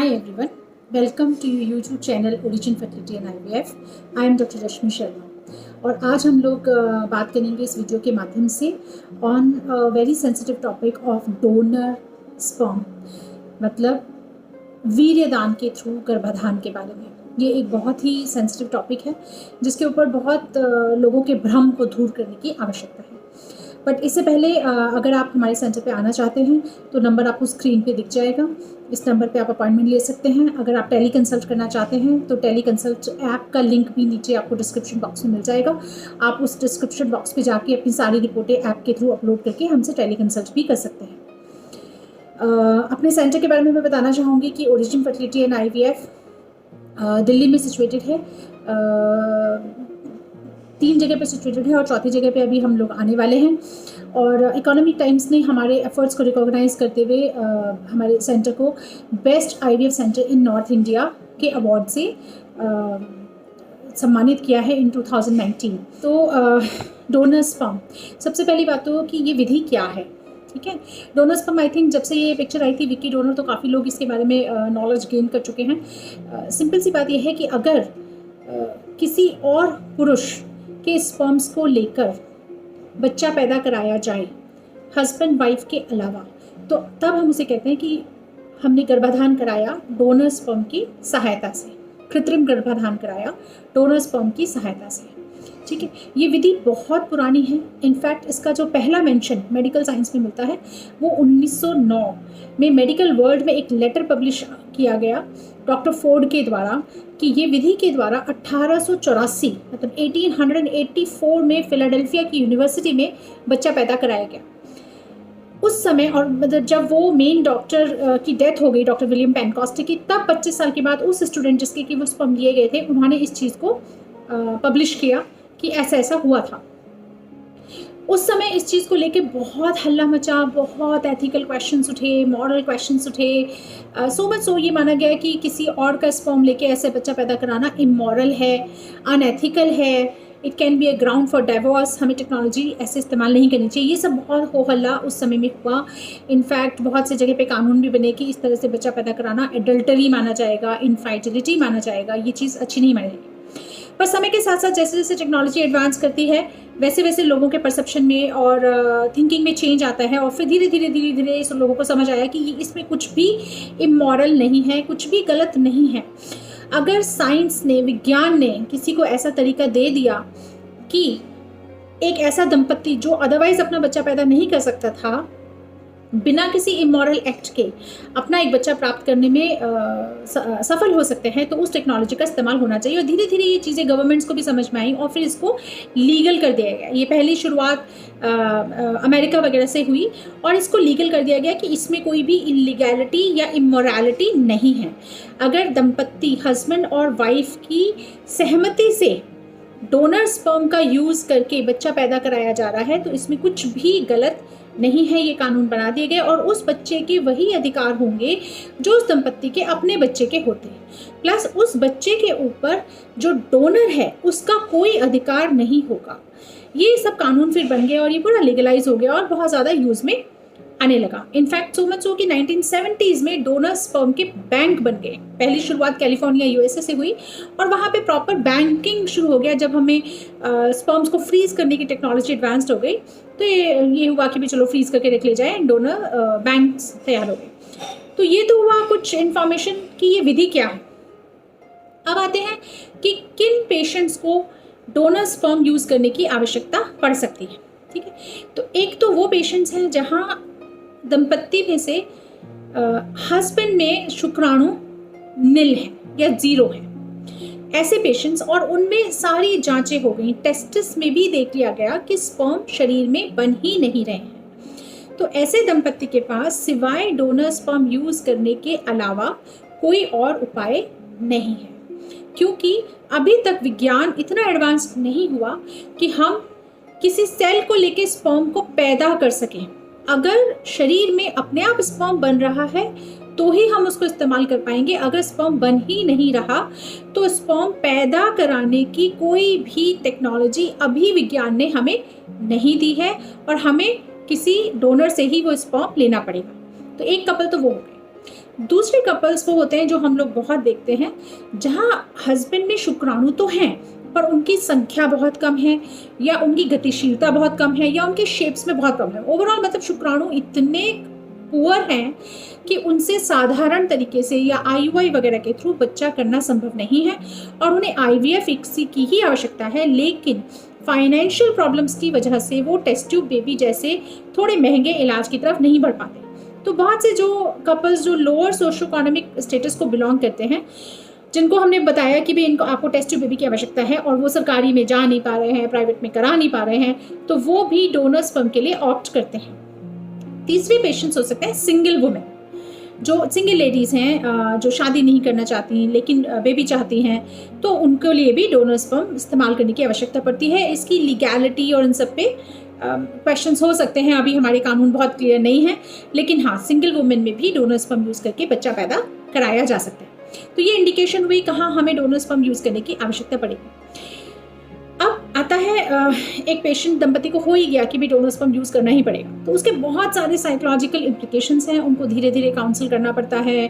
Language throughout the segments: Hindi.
Hi everyone, welcome to your YouTube channel Origin Fertility and IVF. I am Dr. रश्मि शर्मा और आज हम लोग बात करेंगे इस वीडियो के माध्यम से on very sensitive topic of donor sperm, मतलब वीर्यदान के थ्रू गर्भाधान के बारे में। ये एक बहुत ही सेंसिटिव टॉपिक है जिसके ऊपर बहुत लोगों के भ्रम को दूर करने की आवश्यकता है। बट इससे पहले अगर आप हमारे सेंटर पे आना चाहते हैं तो नंबर आपको स्क्रीन पे दिख जाएगा। इस नंबर पे आप अपॉइंटमेंट ले सकते हैं। अगर आप टेली कंसल्ट करना चाहते हैं तो टेली कंसल्ट ऐप का लिंक भी नीचे आपको डिस्क्रिप्शन बॉक्स में मिल जाएगा। आप उस डिस्क्रिप्शन बॉक्स पे जाके अपनी सारी रिपोर्टें ऐप के थ्रू अपलोड करके हमसे टेली कंसल्ट भी कर सकते हैं। अपने सेंटर के बारे में मैं बताना चाहूँगी कि origin fertility and IVF Delhi में सिचुएटेड है। 3 जगह पे सिचुएटेड है और चौथी जगह पे अभी हम लोग आने वाले हैं। और इकोनॉमिक टाइम्स ने हमारे एफर्ट्स को रिकॉग्नाइज करते हुए हमारे सेंटर को बेस्ट IVF सेंटर इन नॉर्थ इंडिया के अवार्ड से सम्मानित किया है इन 2019। तो डोनर स्पर्म, सबसे पहली बात तो कि ये विधि क्या है, ठीक है। डोनर स्पर्म, आई थिंक जब से ये पिक्चर आई थी विकी डोनर, तो काफ़ी लोग इसके बारे में नॉलेज गेन कर चुके हैं। सिंपल सी बात यह है कि अगर किसी और पुरुष के स्पर्म्स को लेकर बच्चा पैदा कराया जाए हस्बैंड वाइफ के अलावा, तो तब हम उसे कहते हैं कि हमने गर्भाधान कराया डोनर स्पर्म की सहायता से, कृत्रिम गर्भाधान कराया डोनर स्पर्म की सहायता से, ठीक है। ये विधि बहुत पुरानी है। इनफैक्ट इसका जो पहला मेंशन मेडिकल साइंस में मिलता है वो 1909 में मेडिकल वर्ल्ड में एक लेटर पब्लिश किया गया डॉक्टर फोर्ड के द्वारा कि ये विधि के द्वारा 1884 मतलब 1884 में फिलाडेल्फिया की यूनिवर्सिटी में बच्चा पैदा कराया गया। उस समय, और मतलब जब वो मेन डॉक्टर की डेथ हो गई, डॉक्टर विलियम पेनकॉस्ट की, तब 25 साल के बाद उस स्टूडेंट जिसके कि वो स्पर्म लिए गए थे, उन्होंने इस चीज़ को पब्लिश किया कि ऐसा ऐसा हुआ था। उस समय इस चीज़ को लेके बहुत हल्ला मचा, बहुत एथिकल क्वेश्चंस उठे, मॉरल क्वेश्चंस उठे। सो मच सो ये माना गया कि किसी और का स्पर्म लेके ऐसे बच्चा पैदा कराना इमोरल है, अनएथिकल है, it can be a ground for divorce, हमें टेक्नोलॉजी ऐसे इस्तेमाल नहीं करनी चाहिए। ये सब बहुत हो हल्ला उस समय में हुआ। इनफैक्ट बहुत से जगह पे कानून भी बने कि इस तरह से बच्चा पैदा कराना एडल्टरी माना जाएगा, इनफर्टिलिटी माना जाएगा, ये चीज़ अच्छी नहीं मानी जाएगी। पर समय के साथ साथ जैसे जैसे टेक्नोलॉजी एडवांस करती है वैसे वैसे लोगों के परसेप्शन में और थिंकिंग में चेंज आता है, और फिर धीरे धीरे इस लोगों को समझ आया कि इसमें कुछ भी इमोरल नहीं है, कुछ भी गलत नहीं है। अगर साइंस ने, विज्ञान ने किसी को ऐसा तरीका दे दिया कि एक ऐसा दंपत्ति जो अदरवाइज अपना बच्चा पैदा नहीं कर सकता था, बिना किसी इमोरल एक्ट के अपना एक बच्चा प्राप्त करने में सफल हो सकते हैं, तो उस टेक्नोलॉजी का इस्तेमाल होना चाहिए। और धीरे धीरे ये चीज़ें गवर्नमेंट्स को भी समझ में आई और फिर इसको लीगल कर दिया गया। ये पहली शुरुआत अमेरिका वगैरह से हुई और इसको लीगल कर दिया गया कि इसमें कोई भी इलीगैलिटी या इमोरलिटी नहीं है। अगर दंपत्ति हस्बैंड और वाइफ की सहमति से डोनर स्पर्म का यूज़ करके बच्चा पैदा कराया जा रहा है तो इसमें कुछ भी गलत नहीं है। ये कानून बना दिए गए और उस बच्चे के वही अधिकार होंगे जो उस दंपत्ति के अपने बच्चे के होते हैं, प्लस उस बच्चे के ऊपर जो डोनर है उसका कोई अधिकार नहीं होगा। ये सब कानून फिर बन गए और ये पूरा लीगलाइज हो गया और बहुत ज़्यादा यूज़ में आने लगा। इनफैक्ट सो मच सो कि 1970s में डोनर स्पर्म के बैंक बन गए। पहली शुरुआत कैलिफोर्निया USA से हुई और वहाँ पे प्रॉपर बैंकिंग शुरू हो गया। जब हमें स्पर्म्स को फ्रीज करने की टेक्नोलॉजी एडवांस्ड हो गई तो ये हुआ कि भी चलो फ्रीज करके रख ले जाए, डोनर बैंक्स तैयार हो गए। तो ये तो हुआ कुछ इन्फॉर्मेशन कि ये विधि क्या है। अब आते हैं कि किन पेशेंट्स को डोनर स्पर्म यूज़ करने की आवश्यकता पड़ सकती है, ठीक है। तो एक तो वो पेशेंट्स हैं जहाँ दंपत्ति में से हस्बैंड में शुक्राणु नील है या 0 है, ऐसे पेशेंट्स, और उनमें सारी जांचें हो गई, टेस्टिस में भी देख लिया गया कि स्पर्म शरीर में बन ही नहीं रहे हैं, तो ऐसे दंपत्ति के पास सिवाय डोनर स्पर्म यूज़ करने के अलावा कोई और उपाय नहीं है, क्योंकि अभी तक विज्ञान इतना एडवांस नहीं हुआ कि हम किसी सेल को लेके स्पर्म को पैदा कर सकें। अगर शरीर में अपने आप स्पर्म बन रहा है तो ही हम उसको इस्तेमाल कर पाएंगे। अगर स्पर्म बन ही नहीं रहा तो स्पर्म पैदा कराने की कोई भी टेक्नोलॉजी अभी विज्ञान ने हमें नहीं दी है और हमें किसी डोनर से ही वो स्पर्म लेना पड़ेगा। तो एक कपल तो वो हो गए। दूसरे कपल्स वो होते हैं जो हम लोग बहुत देखते हैं, जहाँ हस्बैंड में शुक्राणु तो हैं पर उनकी संख्या बहुत कम है, या उनकी गतिशीलता बहुत कम है, या उनके शेप्स में बहुत कम है। ओवरऑल मतलब शुक्राणु इतने पुअर हैं कि उनसे साधारण तरीके से या IUI वगैरह के थ्रू बच्चा करना संभव नहीं है, और उन्हें IVF की ही आवश्यकता है। लेकिन फाइनेंशियल प्रॉब्लम्स की वजह से वो टेस्ट ट्यूब बेबी जैसे थोड़े महंगे इलाज की तरफ नहीं बढ़ पाते। तो बहुत से जो कपल्स जो लोअर सोशो इकोनॉमिक स्टेटस को बिलोंग करते हैं, जिनको हमने बताया कि भाई इनको आपको टेस्ट ट्यूब बेबी की आवश्यकता है और वो सरकारी में जा नहीं पा रहे हैं, प्राइवेट में करा नहीं पा रहे हैं, तो वो भी डोनर स्पर्म के लिए ऑप्ट करते हैं। तीसरे पेशेंट्स हो सकते हैं सिंगल वुमेन, जो सिंगल लेडीज़ हैं, जो शादी नहीं करना चाहती लेकिन बेबी चाहती हैं, तो उनके लिए भी डोनर स्पर्म इस्तेमाल करने की आवश्यकता पड़ती है। इसकी लीगैलिटी और इन सब पे क्वेश्चंस हो सकते हैं, अभी हमारे कानून बहुत क्लियर नहीं है, लेकिन हाँ, सिंगल वुमेन में भी डोनर स्पर्म यूज़ करके बच्चा पैदा कराया जा सकता है। तो ये इंडिकेशन हुई कहाँ हमें डोनर स्पर्म यूज़ करने की आवश्यकता पड़ेगी। अब आता है एक पेशेंट दंपति को हो ही गया कि भी डोनर स्पर्म यूज़ करना ही पड़ेगा, तो उसके बहुत सारे साइकोलॉजिकल इम्प्लिकेशंस हैं। उनको धीरे धीरे काउंसिल करना पड़ता है,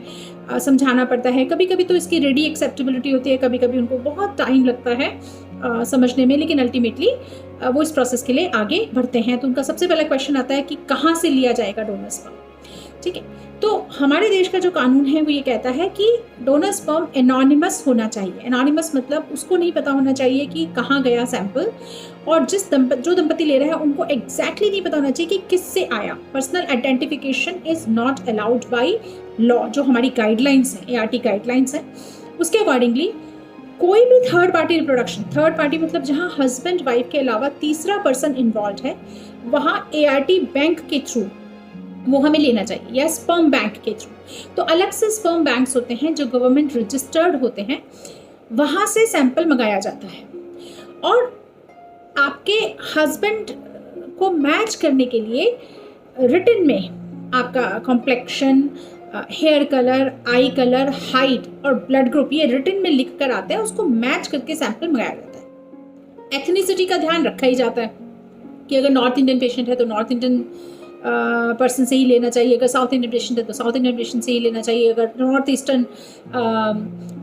समझाना पड़ता है। कभी कभी तो इसकी रेडी एक्सेप्टेबिलिटी होती है, कभी कभी उनको बहुत टाइम लगता है समझने में, लेकिन अल्टीमेटली वो इस प्रोसेस के लिए आगे बढ़ते हैं। तो उनका सबसे पहला क्वेश्चन आता है कि कहाँ से लिया जाएगा डोनर स्पर्म। ठीक है, तो हमारे देश का जो कानून है वो ये कहता है कि डोनर स्पर्म एनोनिमस होना चाहिए। एनोनिमस मतलब उसको नहीं पता होना चाहिए कि कहाँ गया सैंपल, और जो दंपति ले रहे हैं उनको एग्जैक्टली नहीं पता होना चाहिए कि किससे आया। Personal identification is not allowed by law. जो हमारी गाइडलाइंस हैं, ART गाइडलाइंस हैं, उसके अकॉर्डिंगली कोई भी third party reproduction, third party मतलब जहाँ हस्बैंड वाइफ के अलावा तीसरा पर्सन इन्वॉल्व है, वहाँ ART बैंक के थ्रू वो हमें लेना चाहिए, या स्पर्म बैंक के थ्रू। तो अलग से स्पर्म बैंक्स होते हैं जो गवर्नमेंट रजिस्टर्ड होते हैं, वहाँ से सैंपल मंगाया जाता है। और आपके हस्बैंड को मैच करने के लिए रिटन में आपका complexion, hair colour, eye colour, height और ब्लड ग्रुप ये रिटन में लिख कर आते हैं, उसको मैच करके सैंपल मंगाया जाता है। एथनिसिटी का ध्यान रखा ही जाता है कि अगर नॉर्थ इंडियन पेशेंट है तो नॉर्थ इंडियन पर्सन से ही लेना चाहिए, अगर साउथ इंडियन पेशेंट है तो साउथ इंडियन पेशेंट से ही लेना चाहिए, अगर नॉर्थ ईस्टर्न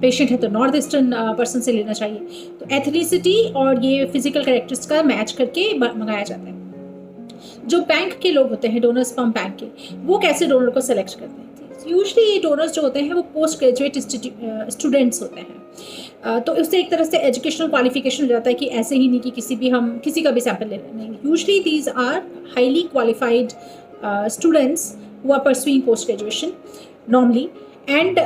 पेशेंट है तो नॉर्थ ईस्टर्न पर्सन से लेना चाहिए। तो एथनिसिटी और ये फिजिकल कैरेक्टरिस्टिक्स का मैच करके मंगाया जाता है। जो बैंक के लोग होते हैं, डोनर स्पर्म बैंक के, वो कैसे डोनर को सेलेक्ट करते हैं? यूजली ये डोनर्स जो होते हैं वो पोस्ट ग्रेजुएट स्टूडेंट्स होते हैं। तो उससे एक तरह से एजुकेशनल क्वालिफिकेशन हो जाता है कि ऐसे ही नहीं कि किसी का भी सैंपल ले लें। नहीं, usually these are highly qualified students who are pursuing post graduation normally, and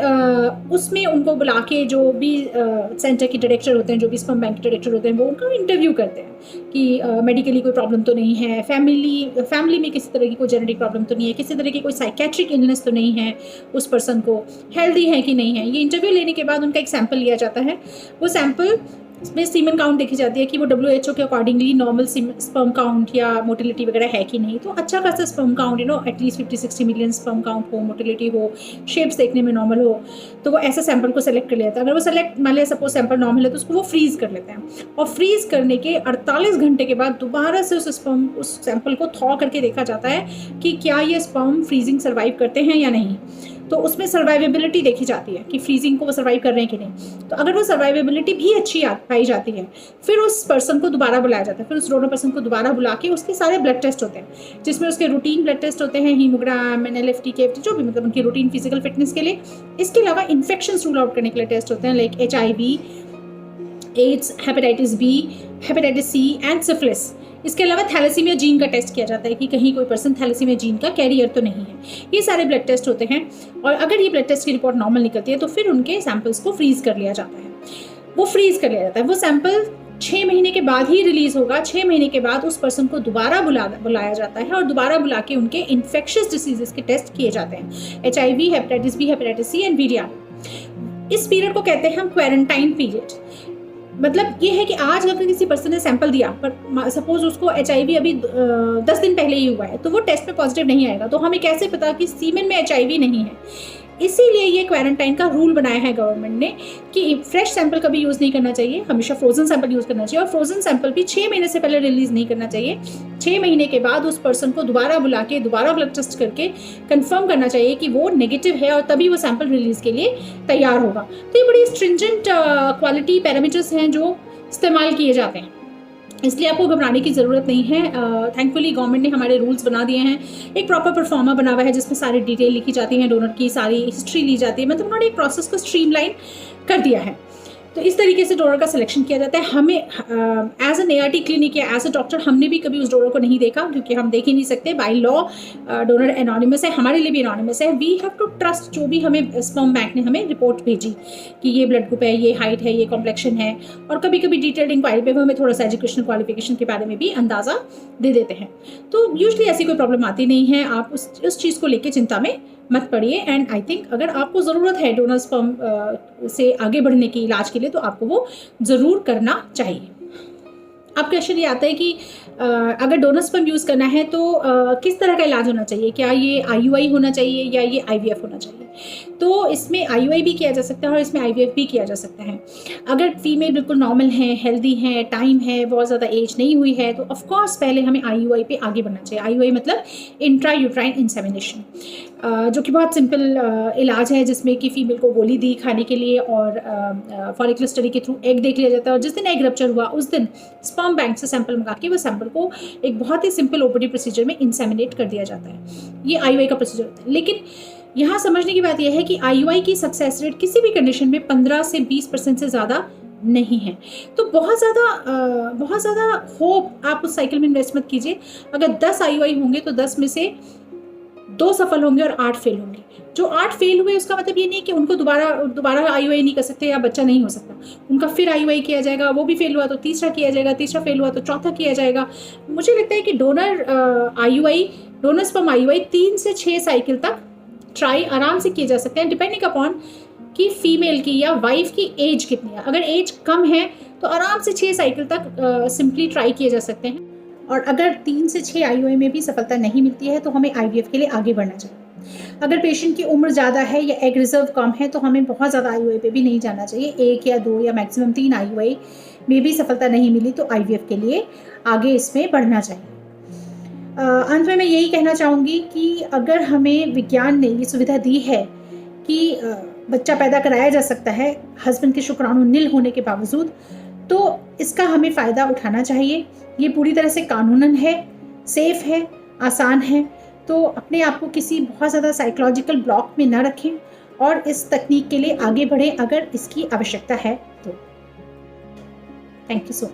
उसमें उनको बुला के जो भी सेंटर के डायरेक्टर होते हैं, जो भी स्पर्म बैंक के डायरेक्टर होते हैं, वो उनका इंटरव्यू करते हैं कि मेडिकली कोई प्रॉब्लम तो नहीं है, फैमिली में किसी तरह की कोई जेनेटिक प्रॉब्लम तो नहीं है, किसी तरह की कोई साइकेट्रिक इलनेस तो नहीं है, उस पर्सन को हेल्दी है कि नहीं है। ये इंटरव्यू लेने के बाद उनका एक सैंपल लिया जाता है। वो सैंपल में सीमन काउंट देखी जाती है कि वो WHO के अकॉर्डिंगली नॉर्मल स्पर्म काउंट या मोटिलिटी वगैरह है कि नहीं। तो अच्छा खासा sperm count, at least 50-60 million sperm count हो, मोटिलिटी हो, शेप्स देखने में नॉर्मल हो, तो वो ऐसा सैंपल को सेलेक्ट कर लेता है। अगर वो सेलेक्ट, मान लिया सपोज सैंपल नॉर्मल है, तो उसको वो फ्रीज कर लेते हैं, और फ्रीज करने के 48 घंटे के बाद दोबारा से उस सैंपल को थॉ करके देखा जाता है कि क्या ये स्पर्म फ्रीजिंग सर्वाइव करते हैं या नहीं। तो उसमें सर्वाइवेबिलिटी देखी जाती है कि फ्रीजिंग को वो सर्वाइव कर रहे हैं कि नहीं। तो अगर वो सर्वाइवेबिलिटी भी अच्छी पाई जाती है, फिर उस पर्सन को दोबारा बुलाया जाता है। फिर उस डोनर पर्सन को दोबारा बुला के उसके सारे ब्लड टेस्ट होते हैं, जिसमें उसके रूटीन ब्लड टेस्ट होते हैं, हीमोग्राम, NLFT, KFT, जो भी मतलब उनकी रूटीन फिजिकल फिटनेस के लिए। इसके अलावा इन्फेक्शन रूल आउट करने के लिए टेस्ट होते हैं, like HIV, AIDS, hepatitis B, hepatitis C and syphilis. इसके अलावा थैलेसीमिया जीन का टेस्ट किया जाता है कि कहीं कोई पर्सन थैलेसीमिया जीन का कैरियर तो नहीं है। ये सारे ब्लड टेस्ट होते हैं, और अगर ये ब्लड टेस्ट की रिपोर्ट नॉर्मल निकलती है तो फिर उनके सैंपल्स को फ्रीज कर लिया जाता है। वो फ्रीज कर लिया जाता है, वो सैंपल 6 महीने के बाद ही रिलीज होगा। 6 महीने के बाद उस पर्सन को दोबारा बुलाया जाता है, और दोबारा बुला के उनके इन्फेक्शियस डिसीजेस के टेस्ट किए जाते हैं, HIV, hepatitis B, hepatitis C and VDR। इस पीरियड को कहते हैं हम क्वारंटाइन पीरियड। मतलब ये है कि आज अगर किसी पर्सन ने सैंपल दिया, पर सपोज उसको HIV अभी 10 दिन पहले ही हुआ है, तो वो टेस्ट में पॉजिटिव नहीं आएगा। तो हमें कैसे पता कि सीमेन में HIV नहीं है? इसीलिए ये क्वारंटाइन का रूल बनाया है गवर्नमेंट ने कि फ्रेश सैंपल कभी यूज़ नहीं करना चाहिए, हमेशा फ्रोजन सैंपल यूज़ करना चाहिए, और फ्रोजन सैंपल भी 6 महीने से पहले रिलीज़ नहीं करना चाहिए। 6 महीने के बाद उस पर्सन को दोबारा बुला के दोबारा ब्लड टेस्ट करके कंफर्म करना चाहिए कि वो नेगेटिव है, और तभी वो सैंपल रिलीज़ के लिए तैयार होगा। तो ये बड़ी स्ट्रिंजेंट क्वालिटी पैरामीटर्स हैं जो इस्तेमाल किए जाते हैं, इसलिए आपको घबराने की ज़रूरत नहीं है। थैंकफुली गवर्नमेंट ने हमारे रूल्स बना दिए हैं, एक प्रॉपर परफॉर्मा बना हुआ है जिसमें सारी डिटेल लिखी जाती है, डोनर की सारी हिस्ट्री ली जाती है, मतलब उन्होंने एक प्रोसेस को स्ट्रीमलाइन कर दिया है। तो इस तरीके से डोनर का सिलेक्शन किया जाता है। हमें एज एन ART क्लिनिक या एज अ डॉक्टर हमने भी कभी उस डोनर को नहीं देखा, क्योंकि हम देख ही नहीं सकते। बाय लॉ डोनर एनोनिमस है, हमारे लिए भी एनोनिमस है। वी हैव टू ट्रस्ट जो भी हमें स्पर्म बैंक ने हमें रिपोर्ट भेजी कि ये ब्लड ग्रुप है, ये हाइट है, ये कॉम्प्लेक्शन है, और कभी कभी डिटेल्ड इंक्वायरी पे हमें थोड़ा सा एजुकेशनल क्वालिफिकेशन के बारे में भी अंदाज़ा दे देते हैं। तो यूजली ऐसी कोई प्रॉब्लम आती नहीं है, आप उस चीज़ को लेकर चिंता में मत पड़िए। एंड आई थिंक अगर आपको ज़रूरत है डोनर स्पर्म से आगे बढ़ने की इलाज के लिए, तो आपको वो ज़रूर करना चाहिए। अब क्वेश्चन ये आता है कि अगर डोनर स्पर्म यूज़ करना है तो किस तरह का इलाज होना चाहिए, क्या ये IUI होना चाहिए या ये IVF होना चाहिए। तो इसमें IUI भी किया जा सकता है और इसमें IVF भी किया जा सकता है। अगर फीमेल बिल्कुल नॉर्मल है, हेल्दी है, टाइम है, बहुत ज़्यादा एज नहीं हुई है, तो ऑफकोर्स पहले हमें IUI पे आगे बढ़ना चाहिए। IUI मतलब इंट्रा यूट्राइन इंसेमिनेशन, जो कि बहुत सिंपल इलाज है, जिसमें कि फीमेल को गोली दी खाने के लिए और फॉलिकुलर स्टडी के थ्रू एग देख लिया जाता है, और जिस दिन एग रप्चर हुआ उस दिन स्पर्म बैंक से सैंपल मंगा के वो सैंपल को एक बहुत ही सिंपल OPD प्रोसीजर में इंसेमिनेट कर दिया जाता है। ये IUI का प्रोसीजर होता है। लेकिन यहाँ समझने की बात यह है कि IUI की सक्सेस रेट किसी भी कंडीशन में 15 से 20% से ज़्यादा नहीं है। तो बहुत ज़्यादा होप आप उस साइकिल में इन्वेस्ट मत कीजिए। अगर 10 IUI होंगे तो 10 में से 2 सफल होंगे और 8 फेल होंगे। जो 8 फेल हुए उसका मतलब ये नहीं कि उनको दोबारा IUI नहीं कर सकते या बच्चा नहीं हो सकता। उनका फिर IUI किया जाएगा, वो भी फेल हुआ तो तीसरा किया जाएगा, तीसरा फेल हुआ तो चौथा किया जाएगा। मुझे लगता है कि डोनर स्पर्म IUI 3 से 6 साइकिल तक ट्राई आराम से किए जा सकते हैं, डिपेंडिंग अपॉन कि फीमेल की या वाइफ की एज कितनी है। अगर एज कम है तो आराम से 6 साइकिल तक सिंपली ट्राई किए जा सकते हैं। और अगर 3 से 6 IUI में भी सफलता नहीं मिलती है तो हमें IVF के लिए आगे बढ़ना चाहिए। अगर पेशेंट की उम्र ज़्यादा है या एग रिजर्व कम है तो हमें बहुत ज़्यादा IUI पे भी नहीं जाना चाहिए। 1 या 2 या मैक्सिमम 3 IUI में भी सफलता नहीं मिली तो IVF के लिए आगे इसमें बढ़ना चाहिए। अंत में मैं यही कहना चाहूँगी कि अगर हमें विज्ञान ने ये सुविधा दी है कि बच्चा पैदा कराया जा सकता है हस्बैंड के शुक्राणु निल होने के बावजूद, तो इसका हमें फ़ायदा उठाना चाहिए। ये पूरी तरह से कानूनन है, सेफ़ है, आसान है। तो अपने आप को किसी बहुत ज़्यादा साइकोलॉजिकल ब्लॉक में ना रखें और इस तकनीक के लिए आगे बढ़ें अगर इसकी आवश्यकता है तो। Thank you so much.